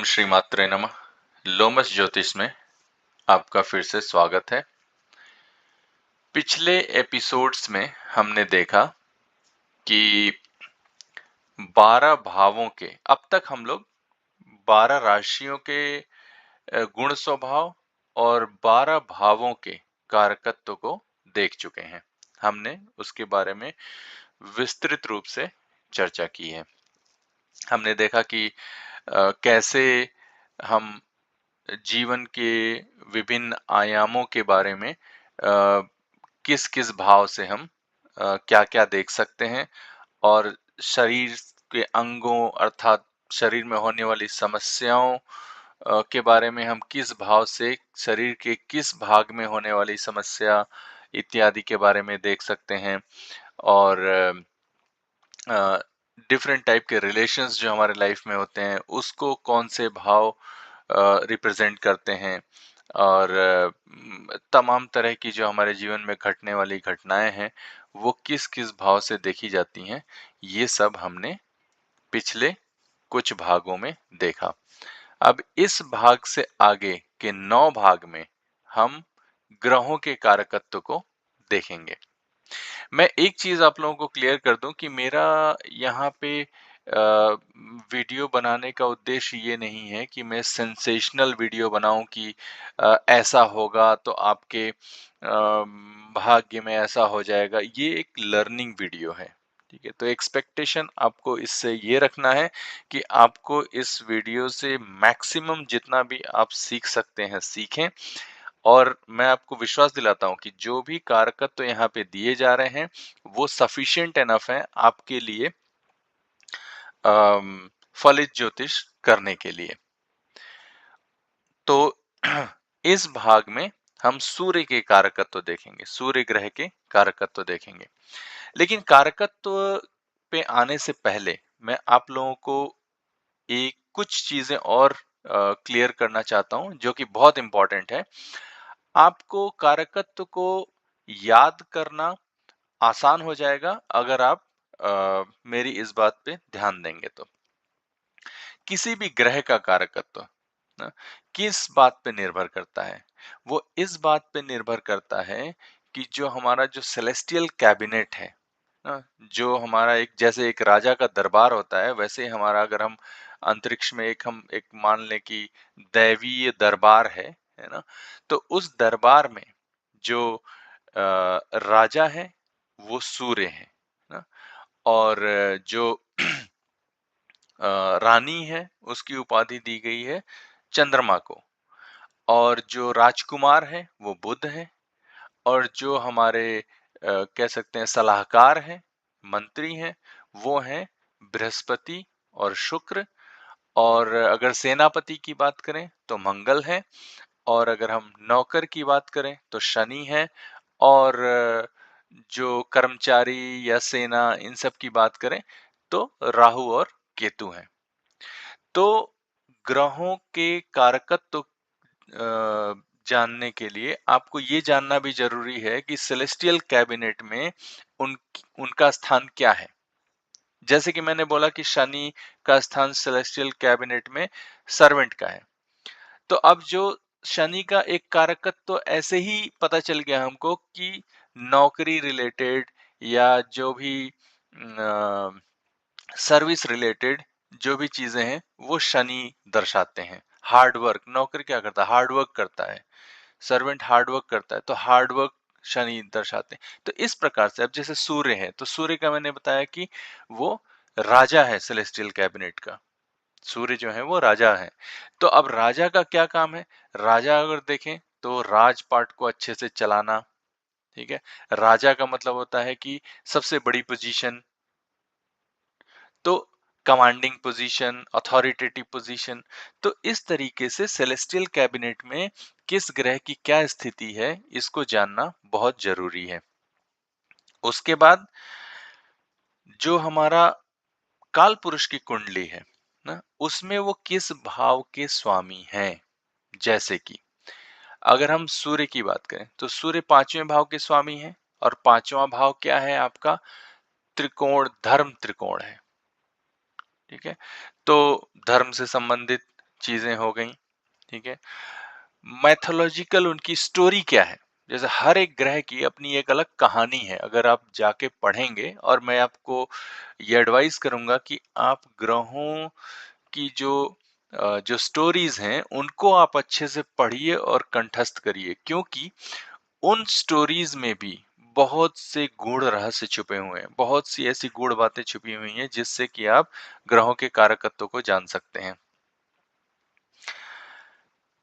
ओम श्री मात्रे नमः। लोमस ज्योतिष में आपका फिर से स्वागत है। पिछले एपिसोड्स में हमने देखा कि 12 भावों के अब तक हम लोग 12 राशियों के गुण स्वभाव और 12 भावों के कारकत्व को देख चुके हैं। हमने उसके बारे में विस्तृत रूप से चर्चा की है। हमने देखा कि कैसे हम जीवन के विभिन्न आयामों के बारे में किस किस भाव से हम क्या क्या देख सकते हैं और शरीर के अंगों अर्थात शरीर में होने वाली समस्याओं के बारे में हम किस भाव से शरीर के किस भाग में होने वाली समस्या इत्यादि के बारे में देख सकते हैं और डिफरेंट टाइप के रिलेशंस जो हमारे लाइफ में होते हैं उसको कौन से भाव रिप्रेजेंट करते हैं और तमाम तरह की जो हमारे जीवन में घटने वाली घटनाएं हैं वो किस किस भाव से देखी जाती हैं, ये सब हमने पिछले कुछ भागों में देखा। अब इस भाग से आगे के 9 भाग में हम ग्रहों के कारकत्व को देखेंगे। मैं एक चीज आप लोगों को क्लियर कर दूं कि मेरा यहाँ पे वीडियो बनाने का उद्देश्य ये नहीं है कि मैं सेंसेशनल वीडियो बनाऊं कि ऐसा होगा तो आपके भाग्य में ऐसा हो जाएगा। ये एक लर्निंग वीडियो है, ठीक है। तो एक्सपेक्टेशन आपको इससे ये रखना है कि आपको इस वीडियो से मैक्सिमम जितना भी आप सीख सकते हैं सीखें, और मैं आपको विश्वास दिलाता हूं कि जो भी कारकत्व तो यहाँ पे दिए जा रहे हैं वो सफिशिएंट एनफ है आपके लिए फलित ज्योतिष करने के लिए। तो इस भाग में हम सूर्य के कारकत्व देखेंगे, सूर्य ग्रह के कारकत्व देखेंगे। लेकिन कारकत्व पे आने से पहले मैं आप लोगों को एक कुछ चीजें और क्लियर करना चाहता हूं जो कि बहुत इंपॉर्टेंट है। आपको कारकत्व को याद करना आसान हो जाएगा अगर आप मेरी इस बात पे ध्यान देंगे। तो किसी भी ग्रह का कारकत्व ना किस बात पे निर्भर करता है? वो इस बात पे निर्भर करता है कि जो हमारा जो सेलेस्टियल कैबिनेट है ना, जो हमारा एक जैसे एक राजा का दरबार होता है, वैसे ही हमारा अगर हम अंतरिक्ष में हम एक मान लें कि दैवीय दरबार है ना, तो उस दरबार में जो राजा है वो सूर्य है ना, और जो रानी है उसकी उपाधि दी गई है चंद्रमा को, और जो राजकुमार है वो बुध है, और जो हमारे कह सकते हैं सलाहकार हैं, मंत्री हैं, वो हैं बृहस्पति और शुक्र। और अगर सेनापति की बात करें तो मंगल है, और अगर हम नौकर की बात करें तो शनि है, और जो कर्मचारी या सेना इन सब की बात करें तो राहु और केतु हैं। तो ग्रहों के कारकत्व जानने के लिए आपको ये जानना भी जरूरी है कि सेलेस्टियल कैबिनेट में उनका स्थान क्या है। जैसे कि मैंने बोला कि शनि का स्थान सेलेस्टियल कैबिनेट में सर्वेंट का है, तो अब जो शनि का एक कारकत्व तो ऐसे ही पता चल गया हमको कि नौकरी रिलेटेड या जो भी सर्विस रिलेटेड जो भी चीजें हैं वो शनि दर्शाते हैं। हार्ड वर्क, नौकर क्या करता है? हार्ड वर्क करता है, सर्वेंट हार्ड वर्क करता है, तो हार्ड वर्क शनि दर्शाते हैं। तो इस प्रकार से अब जैसे सूर्य है तो सूर्य का मैंने बताया कि वो राजा है सेलेस्टियल कैबिनेट का, सूर्य जो है वो राजा है। तो अब राजा का क्या काम है? राजा अगर देखें तो राजपाट को अच्छे से चलाना, ठीक है। राजा का मतलब होता है कि सबसे बड़ी पोजीशन, तो कमांडिंग पोजीशन, अथॉरिटेटिव पोजीशन। तो इस तरीके से सेलेस्टियल कैबिनेट में किस ग्रह की क्या स्थिति है इसको जानना बहुत जरूरी है। उसके बाद जो हमारा काल पुरुष की कुंडली है ना, उसमें वो किस भाव के स्वामी हैं। जैसे कि अगर हम सूर्य की बात करें तो सूर्य 5वें भाव के स्वामी हैं, और 5वां भाव क्या है आपका? त्रिकोण, धर्म त्रिकोण है, ठीक है। तो धर्म से संबंधित चीज़ें हो गईं, ठीक है? मैथोलॉजिकल उनकी स्टोरी क्या है? जैसे हर एक ग्रह की अपनी एक अलग कहानी है, अगर आप जाके पढ़ेंगे, और मैं आपको ये एडवाइस करूँगा कि आप ग्रहों की जो स्टोरीज़ हैं, उनको आप अच्छे से पढ़िए और कंठस्थ करिए, क्योंकि उन स्टोरीज़ में भी बहुत से गूढ़ रहस्य छुपे हुए हैं, बहुत सी ऐसी गूढ़ बातें छुपी हुई हैं, जिससे कि आप ग्रहों के कारकत्व को जान सकते हैं।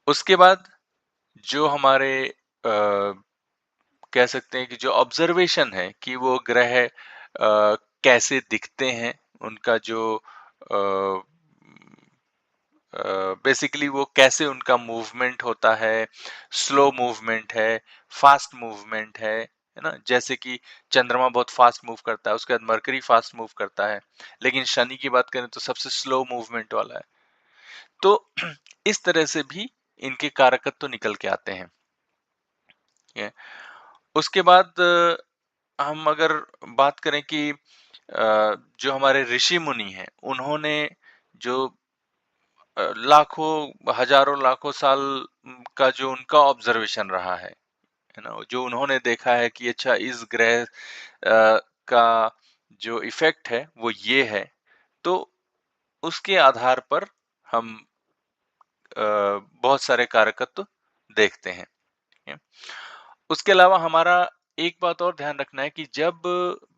उसके बाद जो हमारे कह सकते हैं कि जो ऑब्जर्वेशन है कि वो ग्रह कैसे दिखते हैं, उनका जो बेसिकली वो कैसे उनका मूवमेंट होता है, स्लो मूवमेंट है, फास्ट मूवमेंट है ना? जैसे कि चंद्रमा बहुत फास्ट मूव करता है, उसके बाद मरकरी फास्ट मूव करता है, लेकिन शनि की बात करें तो सबसे स्लो मूवमेंट वाला है। तो इस तरह से भी इनके कारकत्व तो निकल के आते हैं। ठीक है? उसके बाद हम अगर बात करें कि जो हमारे ऋषि मुनि हैं, उन्होंने जो लाखों हजारों लाखों साल का जो उनका ऑब्जर्वेशन रहा है ना? जो उन्होंने देखा है कि अच्छा इस ग्रह का जो इफेक्ट है वो ये है, तो उसके आधार पर हम बहुत सारे कारकत्व देखते हैं। ठीक है? उसके अलावा हमारा एक बात और ध्यान रखना है कि जब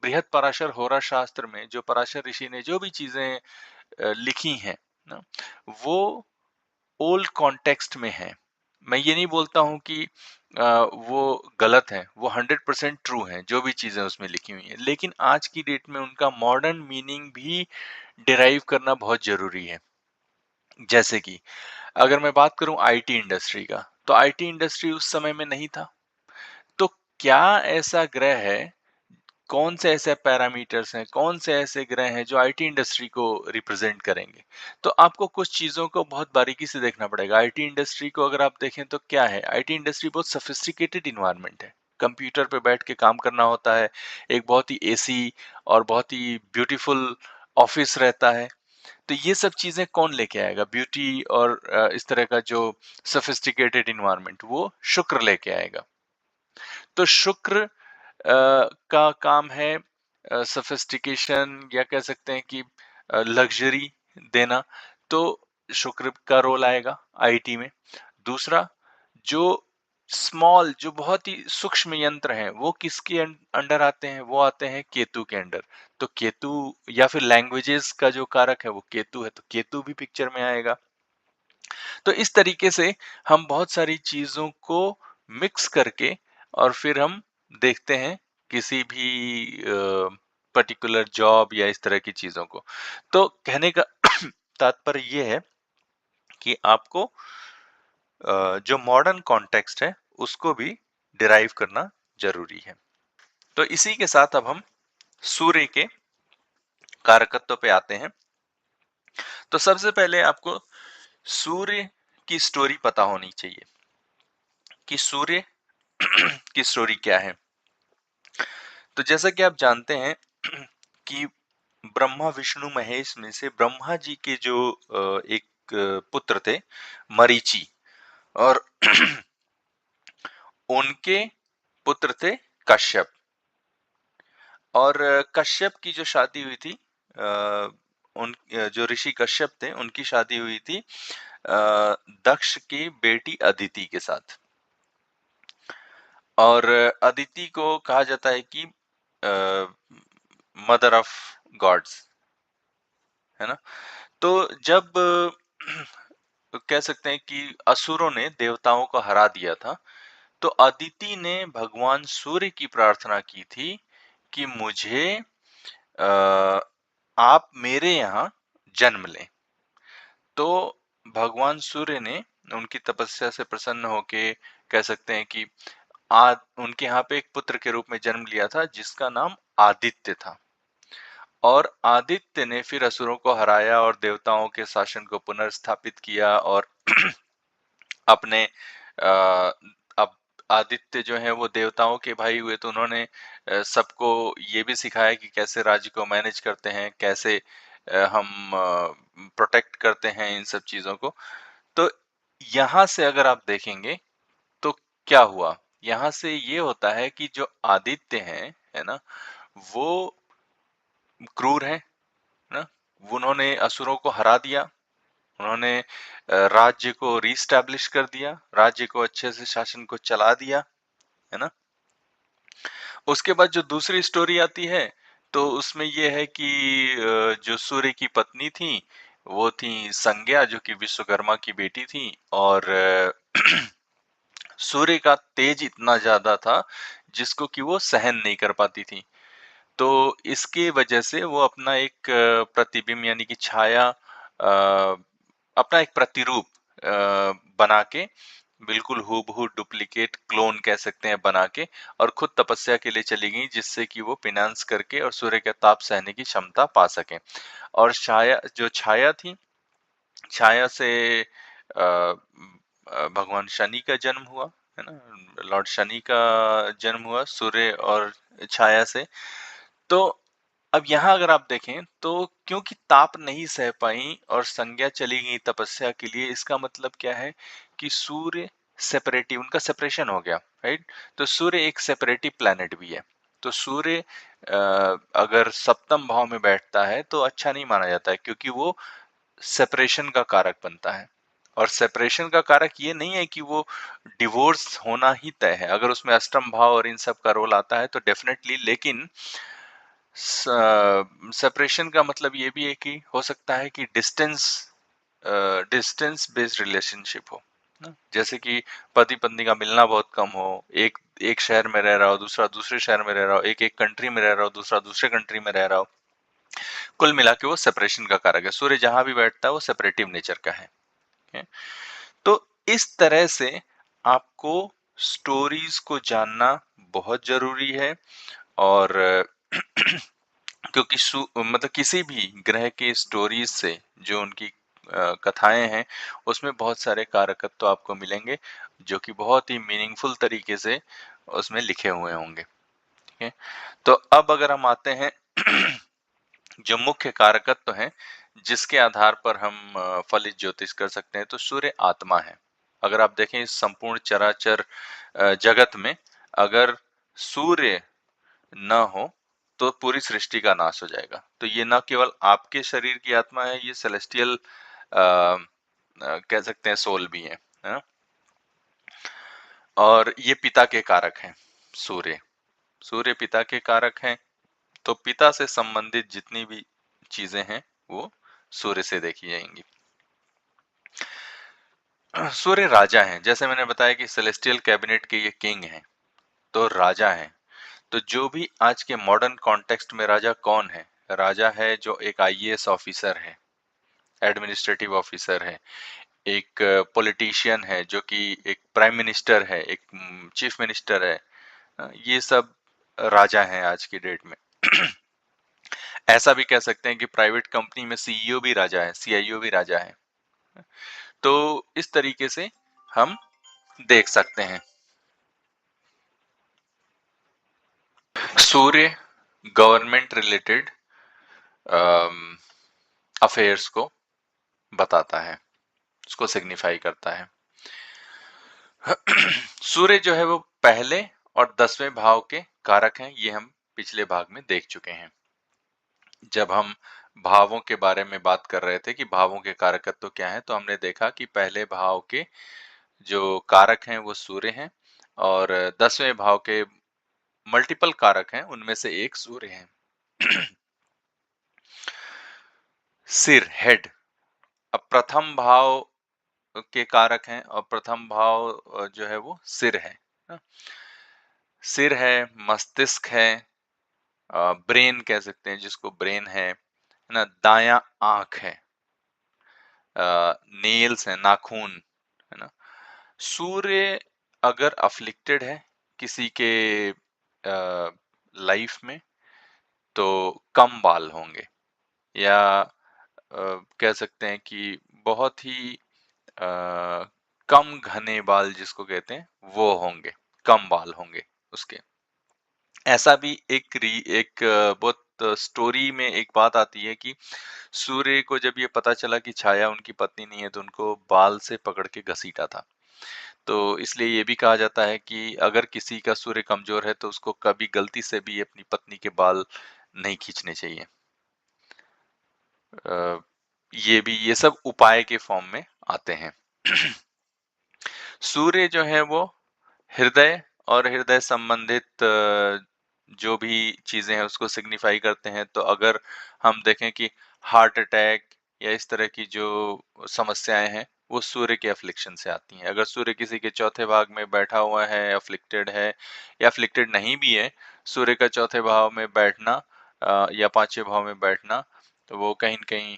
बृहद पराशर होरा शास्त्र में जो पराशर ऋषि ने जो भी चीजें लिखी हैं ना, वो ओल्ड कॉन्टेक्स्ट में है। मैं ये नहीं बोलता हूँ कि वो गलत है, वो 100% ट्रू है, जो भी चीजें उसमें लिखी हुई हैं, लेकिन आज की डेट में उनका मॉडर्न मीनिंग भी डिराइव करना बहुत जरूरी है। जैसे कि अगर मैं बात करूं आईटी इंडस्ट्री का, तो आईटी इंडस्ट्री उस समय में नहीं था। तो क्या ऐसा ग्रह है, कौन से ऐसे पैरामीटर्स हैं, कौन से ऐसे ग्रह हैं जो आईटी इंडस्ट्री को रिप्रेजेंट करेंगे? तो आपको कुछ चीज़ों को बहुत बारीकी से देखना पड़ेगा। आईटी इंडस्ट्री को अगर आप देखें तो क्या है, आईटी इंडस्ट्री बहुत सोफिस्टिकेटेड एनवायरनमेंट है। कंप्यूटर पे बैठ के काम करना होता है, एक बहुत ही एसी और बहुत ही ब्यूटीफुल ऑफिस रहता है। तो ये सब चीज़ें कौन लेके आएगा? ब्यूटी और इस तरह का जो सोफिस्टिकेटेड एनवायरनमेंट, वो शुक्र लेके आएगा। तो शुक्र का काम है सोफिस्टिकेशन, या कह सकते हैं कि लग्जरी देना। तो शुक्र का रोल आएगा आईटी में। दूसरा, जो स्मॉल, जो बहुत ही सूक्ष्म यंत्र हैं, वो किसके अंडर आते हैं? वो आते हैं केतु के अंडर। तो केतु, या फिर लैंग्वेजेस का जो कारक है वो केतु है, तो केतु भी पिक्चर में आएगा। तो इस तरीके से हम बहुत सारी चीजों को मिक्स करके और फिर हम देखते हैं किसी भी पर्टिकुलर जॉब या इस तरह की चीजों को। तो कहने का तात्पर्य ये है कि आपको जो मॉडर्न कॉन्टेक्स्ट है उसको भी डिराइव करना जरूरी है। तो इसी के साथ अब हम सूर्य के कारकत्व पे आते हैं। तो सबसे पहले आपको सूर्य की स्टोरी पता होनी चाहिए कि सूर्य की स्टोरी क्या है। तो जैसा कि आप जानते हैं कि ब्रह्मा विष्णु महेश में से ब्रह्मा जी के जो एक पुत्र थे, मरीचि, और उनके पुत्र थे कश्यप। और कश्यप की जो शादी हुई थी, जो ऋषि कश्यप थे उनकी शादी हुई थी दक्ष की बेटी अदिति के साथ। और अदिति को कहा जाता है कि मदर ऑफ गॉड्स, है ना? तो जब कह सकते हैं कि असुरों ने देवताओं को हरा दिया था, तो अदिति ने भगवान सूर्य की प्रार्थना की थी कि मुझे आप मेरे यहाँ जन्म लें। तो भगवान सूर्य ने उनकी तपस्या से प्रसन्न होके, कह सकते हैं कि उनके यहाँ पे एक पुत्र के रूप में जन्म लिया था जिसका नाम आदित्य था। और आदित्य ने फिर असुरों को हराया और देवताओं के शासन को पुनर्स्थापित किया। और अपने अब आदित्य जो है वो देवताओं के भाई हुए, तो उन्होंने सबको ये भी सिखाया कि कैसे राज्य को मैनेज करते हैं, कैसे हम प्रोटेक्ट करते हैं इन सब चीजों को। तो यहाँ से अगर आप देखेंगे तो क्या हुआ? यहाँ से ये होता है कि जो आदित्य हैं, है ना? वो क्रूर हैं, है ना? उन्होंने असुरों को हरा दिया, उन्होंने राज्य को रीस्टैब्लिश कर दिया, राज्य को अच्छे से शासन को चला दिया, है ना? उसके बाद जो दूसरी स्टोरी आती है, तो उसमें ये है कि जो सूर्य की पत्नी थी, वो थी संज्ञा, जो कि विश्वकर्मा की बेटी थी, और सूर्य का तेज इतना ज्यादा था जिसको कि वो सहन नहीं कर पाती थी। तो इसके वजह से वो अपना एक प्रतिबिंब यानी कि छाया, अपना एक प्रतिरूप बना के, बिल्कुल हूबहू डुप्लीकेट क्लोन कह सकते हैं बना के, और खुद तपस्या के लिए चली गई, जिससे कि वो पिनांस करके और सूर्य का ताप सहने की क्षमता पा सके। और छाया, जो छाया थी, छाया से भगवान शनि का जन्म हुआ, है ना? लॉर्ड शनि का जन्म हुआ सूर्य और छाया से। तो अब यहाँ अगर आप देखें तो क्योंकि ताप नहीं सह पाई और संज्ञा चली गई तपस्या के लिए, इसका मतलब क्या है कि सूर्य सेपरेटिव, उनका सेपरेशन हो गया, राइट? तो सूर्य एक सेपरेटिव प्लैनेट भी है। तो सूर्य अगर सप्तम भाव में बैठता है तो अच्छा नहीं माना जाता है, क्योंकि वो सेपरेशन का कारक बनता है। और सेपरेशन का कारक ये नहीं है कि वो डिवोर्स होना ही तय है, अगर उसमें अष्टम भाव और इन सब का रोल आता है तो डेफिनेटली, लेकिन सेपरेशन का मतलब ये भी है कि हो सकता है कि डिस्टेंस बेस्ड रिलेशनशिप हो ना, जैसे कि पति पत्नी का मिलना बहुत कम हो, एक एक शहर में रह रहा हो, दूसरा दूसरे शहर में रह रहा हो, एक एक कंट्री में रह रहा हो, दूसरा दूसरे कंट्री में रह रहा हो, कुल मिला के वो सेपरेशन का कारक है। सूर्य जहां भी बैठता है वो सेपरेटिव नेचर का है। okay? तो इस तरह से आपको स्टोरीज को जानना बहुत जरूरी है। और क्योंकि मतलब किसी भी ग्रह की स्टोरीज से, जो उनकी कथाएं हैं, उसमें बहुत सारे कारकत्व आपको मिलेंगे जो कि बहुत ही मीनिंगफुल तरीके से उसमें लिखे हुए होंगे। ठीक है, तो अब अगर हम आते हैं जो मुख्य कारकत्व हैं जिसके आधार पर हम फलित ज्योतिष कर सकते हैं, तो सूर्य आत्मा है। अगर आप देखें इस संपूर्ण चराचर जगत में, अगर सूर्य न हो तो पूरी सृष्टि का नाश हो जाएगा। तो ये न केवल आपके शरीर की आत्मा है, ये सेलेस्टियल कह सकते हैं सोल भी है ना? और ये पिता के कारक हैं। सूर्य सूर्य पिता के कारक हैं। तो पिता से संबंधित जितनी भी चीजें हैं वो सूर्य से देखी जाएंगी। सूर्य राजा हैं, जैसे मैंने बताया कि सेलेस्टियल कैबिनेट के ये किंग हैं, तो राजा हैं। तो जो भी आज के मॉडर्न कॉन्टेक्स्ट में राजा कौन है? राजा है जो एक आईएएस ऑफिसर है, एडमिनिस्ट्रेटिव ऑफिसर है, एक पॉलिटिशियन है, जो कि एक प्राइम मिनिस्टर है, एक चीफ मिनिस्टर है। ये सब राजा हैं आज की डेट में। ऐसा भी कह सकते हैं कि प्राइवेट कंपनी में सीईओ भी राजा है, सीआईओ भी राजा है। तो इस तरीके से हम देख सकते हैं। सूर्य गवर्नमेंट रिलेटेड अफेयर्स को बताता है, उसको सिग्निफाई करता है। सूर्य जो है वो पहले और 10वें भाव के कारक हैं, ये हम पिछले भाग में देख चुके हैं। जब हम भावों के बारे में बात कर रहे थे कि भावों के कारकत्व क्या है, तो हमने देखा कि पहले भाव के जो कारक हैं वो सूर्य हैं, और 10वें भाव के मल्टीपल कारक हैं, उनमें से एक सूर्य है। सिर, हेड। अब प्रथम भाव के कारक हैं, और प्रथम भाव जो है वो सिर है ना? सिर है, मस्तिष्क है, ब्रेन कह सकते हैं जिसको, ब्रेन है ना? दायां आंख है, नेल्स है, नाखून, है ना? सूर्य अगर अफ्लिक्टेड है किसी के लाइफ में, तो कम बाल होंगे, या कह सकते हैं कि बहुत ही कम घने बाल जिसको कहते हैं वो होंगे, कम बाल होंगे उसके। ऐसा भी एक बहुत स्टोरी में एक बात आती है कि सूर्य को जब ये पता चला कि छाया उनकी पत्नी नहीं है तो उनको बाल से पकड़ के घसीटा था। तो इसलिए ये भी कहा जाता है कि अगर किसी का सूर्य कमजोर है तो उसको कभी गलती से भी अपनी पत्नी के बाल नहीं खींचने चाहिए। अ, ये सब उपाय के फॉर्म में आते हैं। सूर्य जो है वो हृदय और हृदय संबंधित जो भी चीजें हैं उसको सिग्निफाई करते हैं। तो अगर हम देखें कि हार्ट अटैक या इस तरह की जो समस्याएं हैं वो सूर्य के अफ्लिक्शन से आती हैं। अगर सूर्य किसी के चौथे भाग में बैठा हुआ है, अफ्लिक्टेड है या अफ्लिक्टेड नहीं भी है, सूर्य का चौथे भाव में बैठना या पांचवें भाव में बैठना, तो वो कहीं न कहीं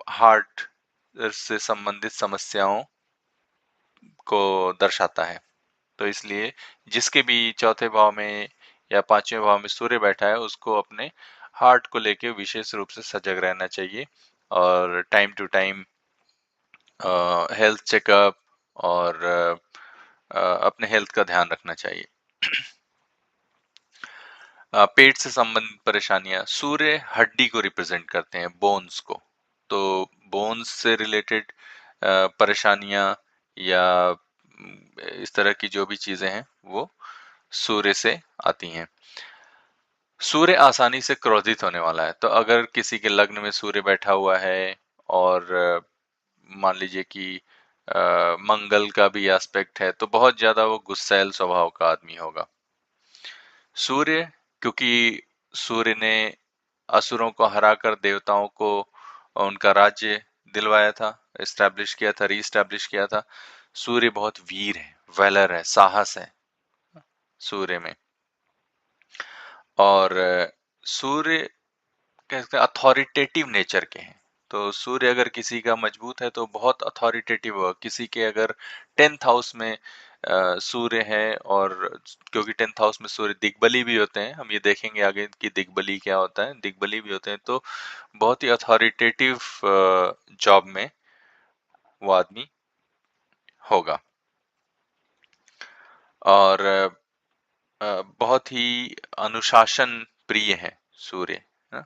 हार्ट से संबंधित समस्याओं को दर्शाता है। तो इसलिए जिसके भी चौथे भाव में या पांचवें भाव में सूर्य बैठा है उसको अपने हार्ट को लेके विशेष रूप से सजग रहना चाहिए और time to time health checkup और अपने हेल्थ का ध्यान रखना चाहिए। पेट से संबंधित परेशानियां, सूर्य हड्डी को रिप्रेजेंट करते हैं, बोन्स को। तो बोन्स से रिलेटेड परेशानियां या इस तरह की जो भी चीजें हैं वो सूर्य से आती हैं। सूर्य आसानी से क्रोधित होने वाला है, तो अगर किसी के लग्न में सूर्य बैठा हुआ है और मान लीजिए कि मंगल का भी एस्पेक्ट है तो बहुत ज्यादा वो गुस्सैल स्वभाव का आदमी होगा। सूर्य, क्योंकि सूर्य ने असुरों को हराकर देवताओं को उनका राज्य दिलवाया था, एस्टैब्लिश किया था, रीएस्टैब्लिश किया था। सूर्य बहुत वीर है, वेलर है, साहस है सूर्य में। और सूर्य कहते हैं अथॉरिटेटिव नेचर के हैं। तो सूर्य अगर किसी का मजबूत है तो बहुत अथॉरिटेटिव होगा। किसी के अगर 10th हाउस में सूर्य है, और क्योंकि 10th हाउस में सूर्य दिग्बली भी होते हैं, हम ये देखेंगे आगे कि दिग्बली क्या होता है, दिग्बली भी होते हैं, तो बहुत ही अथॉरिटेटिव जॉब में वो आदमी होगा। और बहुत ही अनुशासन प्रिय है सूर्य, है ना?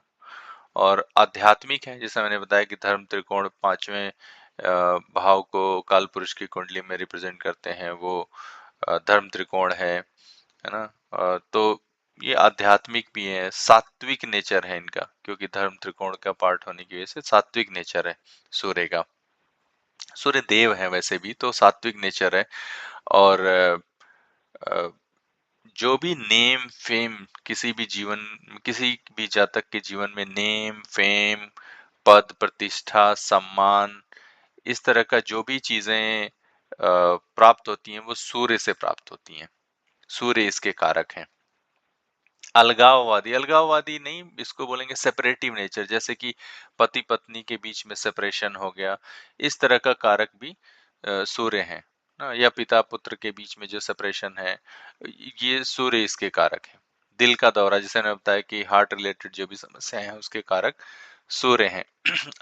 और आध्यात्मिक है, जैसा मैंने बताया कि धर्म त्रिकोण पांचवें भाव को काल पुरुष की कुंडली में रिप्रेजेंट करते हैं, वो धर्म त्रिकोण है ना? तो ये आध्यात्मिक भी है, सात्विक नेचर है इनका, क्योंकि धर्म त्रिकोण का पार्ट होने की वजह से सात्विक नेचर है सूर्य का। सूर्य देव है वैसे भी, तो सात्विक नेचर है। और अ, जो भी नेम फेम किसी भी जातक के जीवन में नेम फेम, पद प्रतिष्ठा, सम्मान, इस तरह का जो भी चीजें प्राप्त होती हैं वो सूर्य से प्राप्त होती हैं। सूर्य इसके कारक हैं। अलगाववादी, अलगाववादी नहीं, इसको बोलेंगे सेपरेटिव नेचर, जैसे कि पति पत्नी के बीच में सेपरेशन हो गया, इस तरह का कारक भी सूर्य है ना? या पिता पुत्र के बीच में जो सेपरेशन है, ये सूर्य इसके कारक है। दिल का दौरा, जैसे मैंने बताया कि हार्ट रिलेटेड जो भी समस्याएं हैं उसके कारक सूर्य हैं।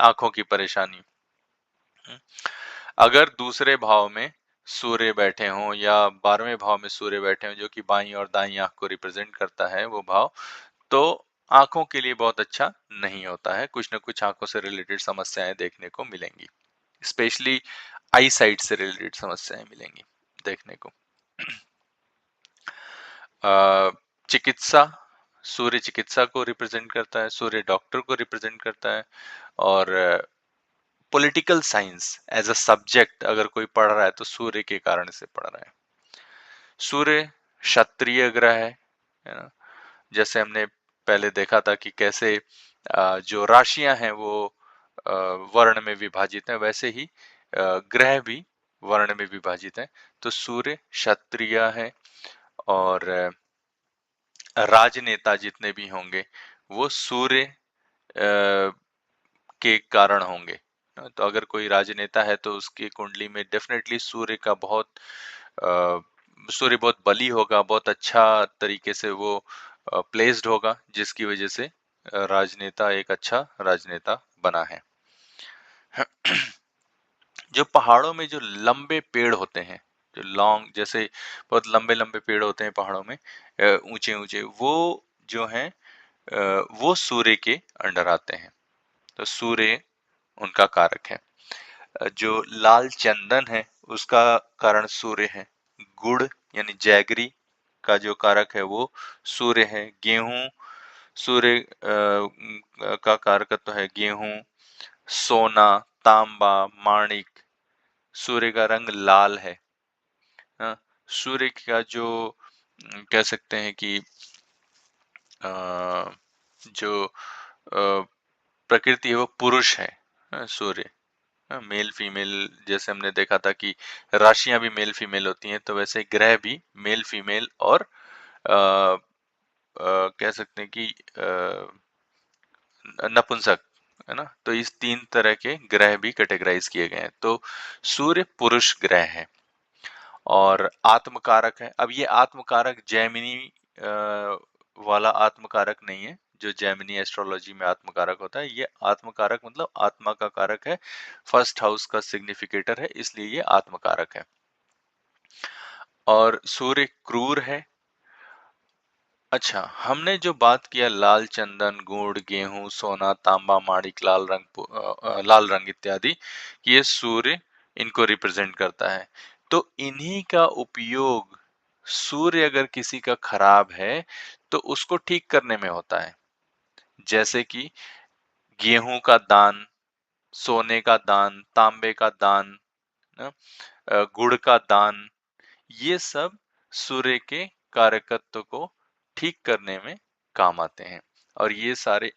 आंखों की परेशानी। अगर दूसरे भाव में सूर्य बैठे हों या 12वें भाव में सूर्य बैठे हों, जो कि बाईं और दाईं आंख को रिप्रेजेंट करता है वो भाव, तो आंखों के लिए बहुत अच्छा नहीं होता है। कुछ न कुछ आंखों से रिलेटेड समस्याएं देखने को मिलेंगी, स्पेशली आई साइट से रिलेटेड समस्याएं मिलेंगी देखने को। चिकित्सा, सूर्य चिकित्सा को रिप्रेजेंट करता है, सूर्य डॉक्टर को रिप्रेजेंट करता है। और political science as a subject अगर कोई पढ़ रहा है तो सूर्य के कारण से पढ़ रहा है। सूर्य क्षत्रिय ग्रह है ना? जैसे हमने पहले देखा था कि कैसे जो राशियां हैं वो वर्ण में विभाजित है, वैसे ही ग्रह भी वर्ण में विभाजित है। तो सूर्य क्षत्रिय है। और राजनेता जितने भी होंगे वो सूर्य के कारण होंगे। तो अगर कोई राजनेता है तो उसकी कुंडली में डेफिनेटली सूर्य बहुत बली होगा, बहुत अच्छा तरीके से वो प्लेस्ड होगा, जिसकी वजह से राजनेता एक अच्छा राजनेता बना है। जो पहाड़ों में जो लंबे पेड़ होते हैं, जो लॉन्ग, जैसे बहुत लंबे लंबे पेड़ होते हैं पहाड़ों में, ऊंचे ऊंचे, वो जो हैं वो सूर्य के अंडर आते हैं। तो सूर्य उनका कारक है। जो लाल चंदन है उसका कारण सूर्य है। गुड़ यानी जैगरी का जो कारक है वो सूर्य है। गेहूं सूर्य का कारकत्व है। गेहूं, सोना, तांबा, माणिक, सूर्य का रंग लाल है। हाँ, सूर्य का जो कह सकते हैं कि अ, जो प्रकृति है वो पुरुष है। सूर्य मेल फीमेल, जैसे हमने देखा था कि राशियां भी मेल फीमेल होती हैं, तो वैसे ग्रह भी मेल फीमेल और कह सकते हैं कि नपुंसक, है ना। तो इस 3 तरह के ग्रह भी कैटेगराइज किए गए हैं। तो सूर्य पुरुष ग्रह है और आत्मकारक है। अब ये आत्मकारक जैमिनी वाला आत्मकारक नहीं है, जो जैमिनी एस्ट्रोलॉजी में आत्मकारक होता है। ये आत्मकारक मतलब आत्मा का कारक है, फर्स्ट हाउस का सिग्निफिकेटर है, इसलिए ये आत्मकारक है। और सूर्य क्रूर है। अच्छा, हमने जो बात किया लाल चंदन, गुड़, गेहूं, सोना, तांबा, माणिक, लाल रंग इत्यादि, ये सूर्य इनको रिप्रेजेंट करता है। तो इन्हीं का उपयोग सूर्य अगर किसी का खराब है तो उसको ठीक करने में होता है। जैसे कि गेहूं का दान, सोने का दान, तांबे का दान, ना, गुड़ का दान, ये सब सूर्य के कारकत्व को ठीक करने में काम आते हैं। और ये सारे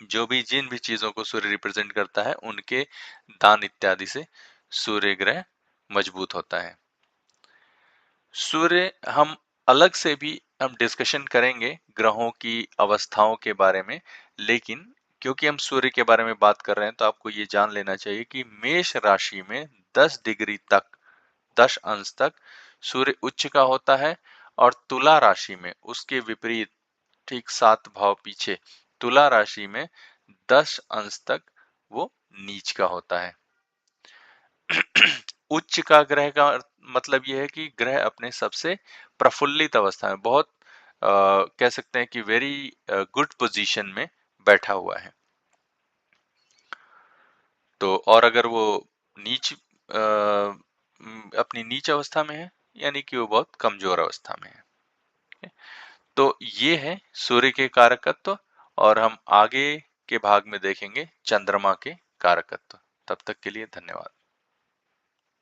जो भी जिन भी चीजों को सूर्य रिप्रेजेंट करता है उनके दान इत्यादि से सूर्य ग्रह मजबूत होता है। सूर्य हम अलग से भी हम डिस्कशन करेंगे ग्रहों की अवस्थाओं के बारे में, लेकिन क्योंकि हम सूर्य के बारे में बात कर रहे हैं तो आपको ये जान लेना चाहिए कि मेष राशि में 10 डिग्री तक, 10 अंश तक सूर्य उच्च का होता है। और तुला राशि में उसके विपरीत, ठीक 7 भाव पीछे, तुला राशि में 10 अंश तक वो नीच का होता है। उच्च का ग्रह का मतलब यह है कि ग्रह अपने सबसे प्रफुल्लित अवस्था में, बहुत कह सकते हैं कि वेरी गुड पोजीशन में बैठा हुआ है। तो और अगर वो नीच अपनी नीच अवस्था में है, यानी कि वो बहुत कमजोर अवस्था में है। तो ये है सूर्य के कारकत्व, और हम आगे के भाग में देखेंगे चंद्रमा के कारकत्व। तब तक के लिए धन्यवाद।